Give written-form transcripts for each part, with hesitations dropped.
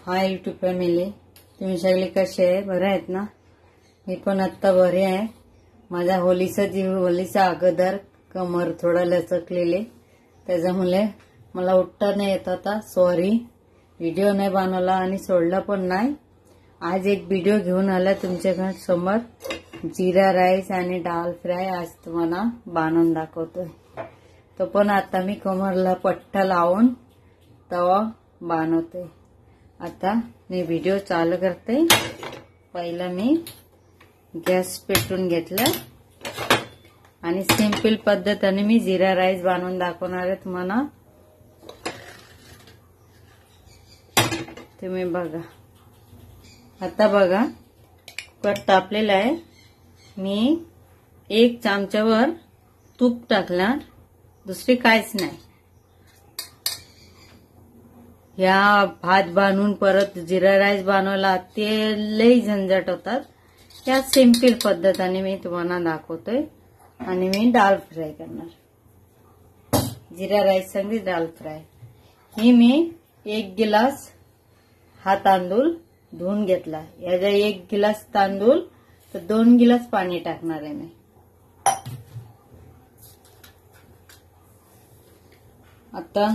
Hi YouTube family, तुम्ही सगळे कसे आहे? बरे आहेत ना? मी पण आता बरे आहे. माझा होलीचा अगोदर कमर थोडा लचकलेले, त्याच्यामुळे मला उठता नाही येत होता. सॉरी, व्हिडिओ नाही बनवला आणि सोडला पण नाही. आज एक व्हिडिओ घेऊन आला तुमच्या समोर. जीरा राईस आणि डाल फ्राय आज तुम्हाला बनवून दाखवतोय. तो पण आता मी कमरला पट्टा लावून तवा बनवते. आता मी व्हिडिओ चालू करते. पहिला मी गॅस पेटवून घेतला आणि सिंपल पद्धतीने मी जीरा राईस बनवून दाखवणार आहे तुम्हाला. तुम्ही बघा. आता बघा, कुकर तापलेला आहे. मी 1 चमचावर तूप टाकणार, दुसरी काहीच नाही. या भात बनवून परत जीरा राईस बनवला ते लई झंझट होतात. या सिंपल पद्धतीने मी तुम्हाला दाखवतोय. आणि मी डाल फ्राय करणार. जीरा राईस संगी डाल फ्राय. मी 1 गिलास हा तांदूळ धुवून घेतला. याचा 1 गिलास तांदूळ तर 2 गिलास पाणी टाकणार आहे मी. आता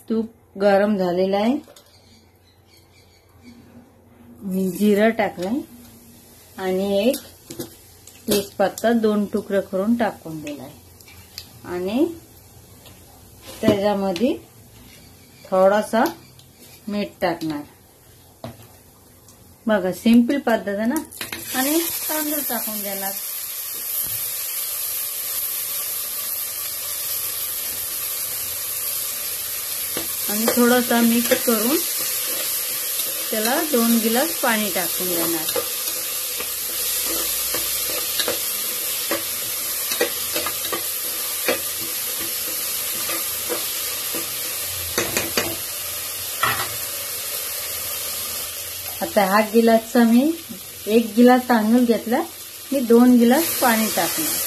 तूप गरम झालेला आहे. मी जिरा टाकलाय आणि 1 तेजपत्ता 2 तुकडे करून टाकून दिलाय. आणि त्याच्यामध्ये थोडासा मीठ टाकणार. बघा, सिंपल पद्धत आहे ना. आणि तांदूळ टाकून देणार. आणि थोडासा मिक्स करून त्याला 2 गिलास पाणी टाकून देणार. आता हा गिलासचा मी 1 गिलास तांदूळ घेतला. मी 2 गिलास पाणी टाकणार.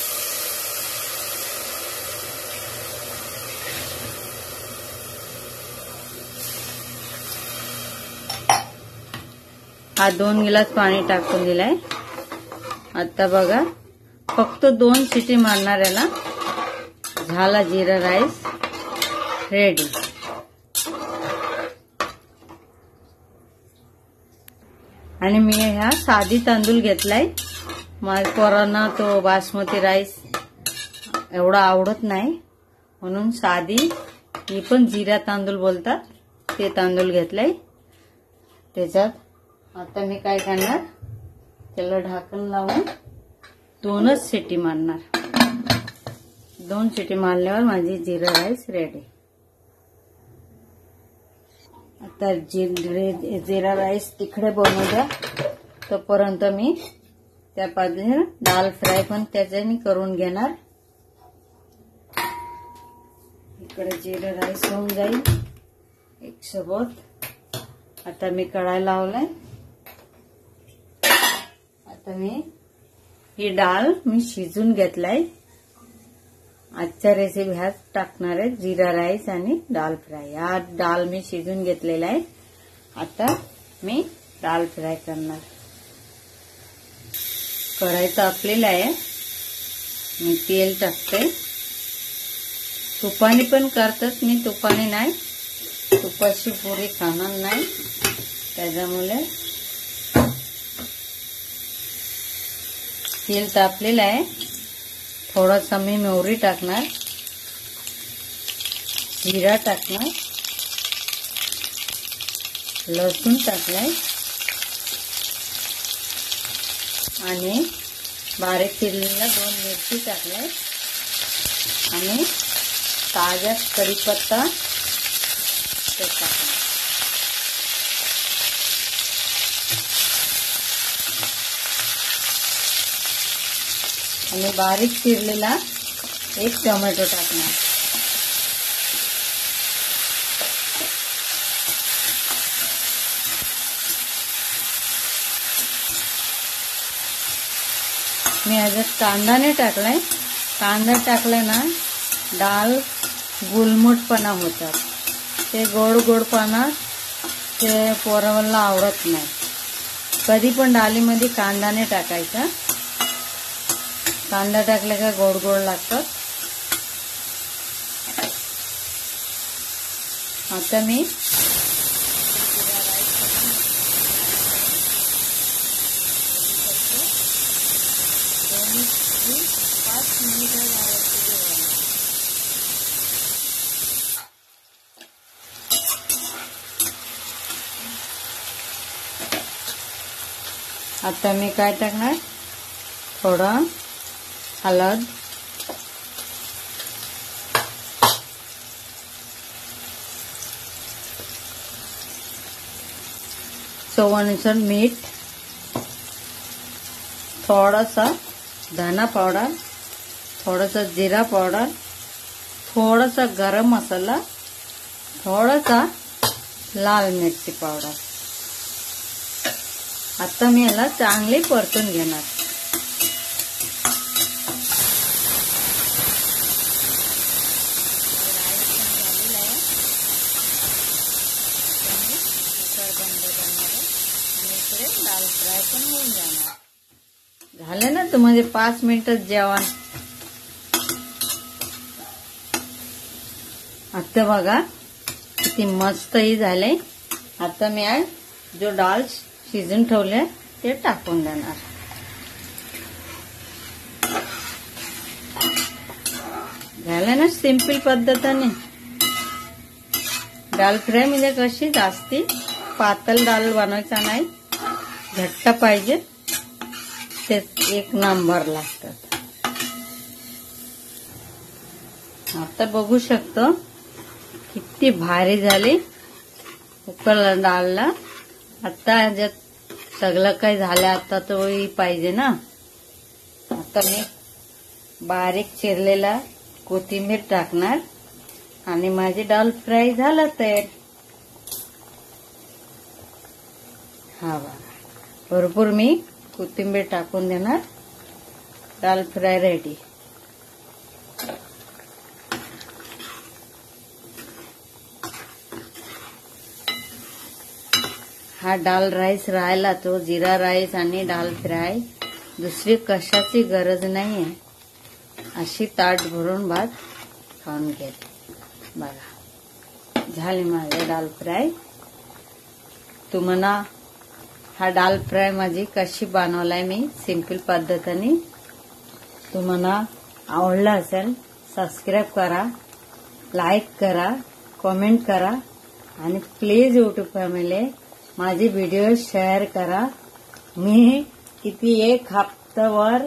हा 2 गिलास पाणी टाकून दिलाय. आता बघा, फक्त 2 शिटी मारणार याला. झाला जीरा राईस रेडी. आणि मी हा साधी तांदूळ घेतलाय. माझ्या पोरांना तो बासमती राईस एवढा आवडत नाही, म्हणून साधी, ही पण जीरा तांदूळ बोलतात, ते तांदूळ घेतलाय. त्याच्यात आता मी काय करणार, त्याला ढाकण लावून 2च शिटी मारणार. 2 शिटी मारल्यावर माझी जीरा राईस रेडी. आता जीरा राईस तिकडे बनवू द्या. तोपर्यंत मी त्या पद्धतीने डाल फ्राय पण त्याच्याने करून घेणार. इकडे जीरा राईस होऊन जाईल एक सोबत. आता मी कढाई लावलाय. आता मी ही डाळ मी शिजून घेतलाय. आजच्या रेसिपी ह्यात टाकणार आहे, जीरा राईस आणि डाल फ्राय. हा डाळ मी शिजून घेतलेला आहे. आता मी डाल फ्राय करणार. कढाई तापलेला आहे. मी तेल टाकते. तुपाने पण करतात, मी तुपाने नाही. तुपाची पुरी खाणार नाही, त्याच्यामुळे तेल तापलेलं आहे. थोडासा मी मोहरी टाकणार, जिरा टाकणार, लसूण टाकलाय आणि बारीक चिरलेला 2 मिरची टाकलाय आणि ताजा कढीपत्ता टाकणार. आणि बारीक चिरलेला 1 टोमॅटो टाकणार. मी ह्याच्यात कांदा नाही टाकलाय. कांदा टाकलाय ना, डाळ गुलमटपणा होतात. ते गोड गोडपणा ते पोरांना आवडत नाही. कधी पण डालीमध्ये कांदा नाही टाकायचा. कांदा टाकले का गोड गोड लागतात. आता मी आता मी काय टाकणार, थोडं हळद, चवीनुसार मीठ, थोडासा धना पावडर, थोडासा जीरा पावडर, थोडासा गरम मसाला, थोडासा लाल मिरची पावडर. आता मी याला चांगले परतून घेणार. दाल फ्राय पण होऊन जाणार. झाले ना तुम्हाला 5 मिनिटात जेवण. आता बघा किती मस्तही झाले. आता मी आज जो डाळ शिजून ठेवले ते टाकून देणार. झालं ना सिंपल पद्धतीने. डाळ फ्राय म्हणजे कशी जास्ती पातळ डाळ बनवायचा नाही, घट्ट पाहिजे, ते एक नंबर लागतात. आता बघू शकतो किती भारी झाली उकळला डाळला. आता ज्यात सगळं काही झालं आता तो पाहिजे ना. आता मी बारीक चिरलेला कोथिंबीर टाकणार आणि माझी डाळ फ्राय झाला तयार. हा बघा, भरपूर मी कोथिंबीर टाकून देणार. डाळ फ्राय रेडी. हा डाळ राईस राहिला तो जिरा राईस आणि डाळ फ्राय, दुसरी कशाची गरज नाहीये. अशी ताट भरून भात खाऊन घेते. बघा झाली माझी डाळ फ्राय. तुम्हाला हा डाळ फ्राय माझी कशी बनवलाय मी सिंपल पद्धतीने. तुम्हाला आवडला असेल सबस्क्राईब करा, लाईक करा, कमेंट करा आणि प्लीज यूट्यूब फॅमिली माझी व्हिडिओ शेअर करा. मी किती 1 हप्तावर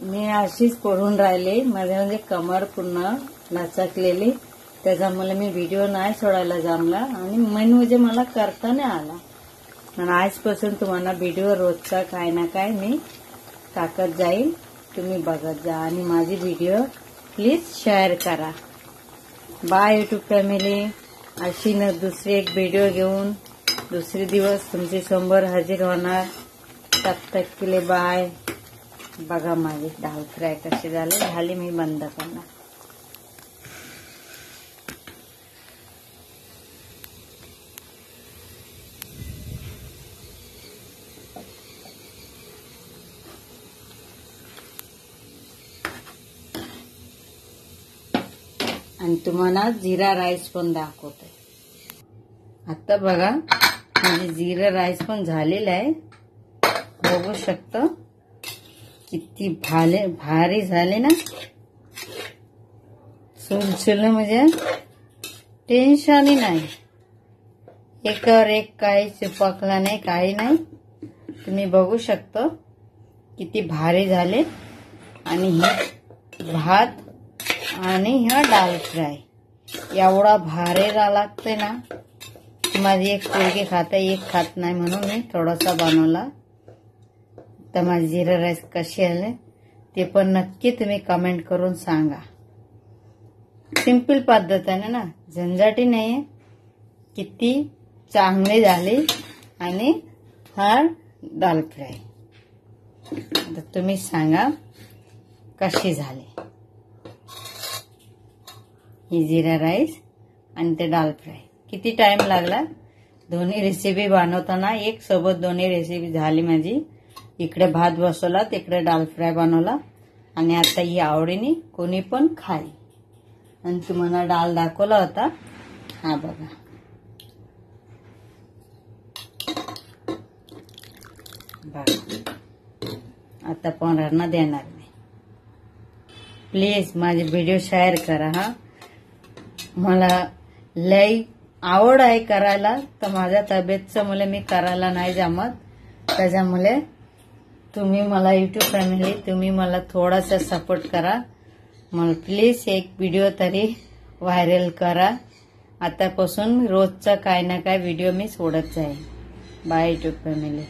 मी अशीच पडून राहिली. माझे म्हणजे कमर पूर्ण लचकलेली, त्याच्यामुळे मी व्हिडिओ नाही सोडायला जमला आणि मेन म्हणजे मला करता नाही आला. पण आजपासून तुम्हाला व्हिडिओ रोजचा काय ना काय मी टाकत जाईल, तुम्ही बघत जा आणि माझी व्हिडिओ प्लीज शेअर करा. Bye YouTube family. अशी न दुसरी एक व्हिडिओ घेऊन दुसरे दिवस तुमचे समोर हजर होणार. तब तक के लिए बाय. बघा माझी डाळ फ्राय कशी झाली मी बंद करणार. आणि तुम्हाला जिरा राईस पण दाखवते. आता बघा म्हणजे जिरा राईस पण झालेला आहे. बघू शकतो किती भारी झाले ना. सुलसुल म्हणजे टेन्शनही नाही. एकावर एक काही चिपकला नाही, काही नाही. तुम्ही बघू शकता किती भारी झाले. आणि हे भात आणि हा डाळ फ्राय एवढा भारी लागते ना. माझी एक पोरगी खाते, एक खात नाही म्हणून मी थोडासा बनवला. तर माझी जिरा राईस कशी आले ते पण नक्की तुम्ही कमेंट करून सांगा. सिंपल पद्धतीने ना, झंझाटी नाहीये. किती चांगली झाली. आणि हा डाळ फ्राय तर तुम्ही सांगा कशी झाली. ही जिरा राईस आणि ते डाळ फ्राय किती टाइम लागला दोन्ही रेसिपी बनवताना एक सोबत दोन्ही रेसिपी झाली माझी. इकडे भात बसवला, तिकडे दाल फ्राय बनवला आणि आता ही आवडीने कोणी पण खाईल. आणि तुम्हाला डाल दाखवला होता, हा बघा. आता पोरांना देणार नाही. प्लीज माझे व्हिडिओ शेअर करा हा. मला लई आवड आहे करायला, तर माझ्या तब्येतचं मुले मी करायला नाही जमत. त्याच्यामुळे तुम्ही मला युट्यूब फॅमिली तुम्ही मला थोडासा सपोर्ट करा. मला प्लीज एक व्हिडिओ तरी व्हायरल करा. आतापासून रोजचा काय ना काय व्हिडिओ मी सोडत जाईन. Bye YouTube family.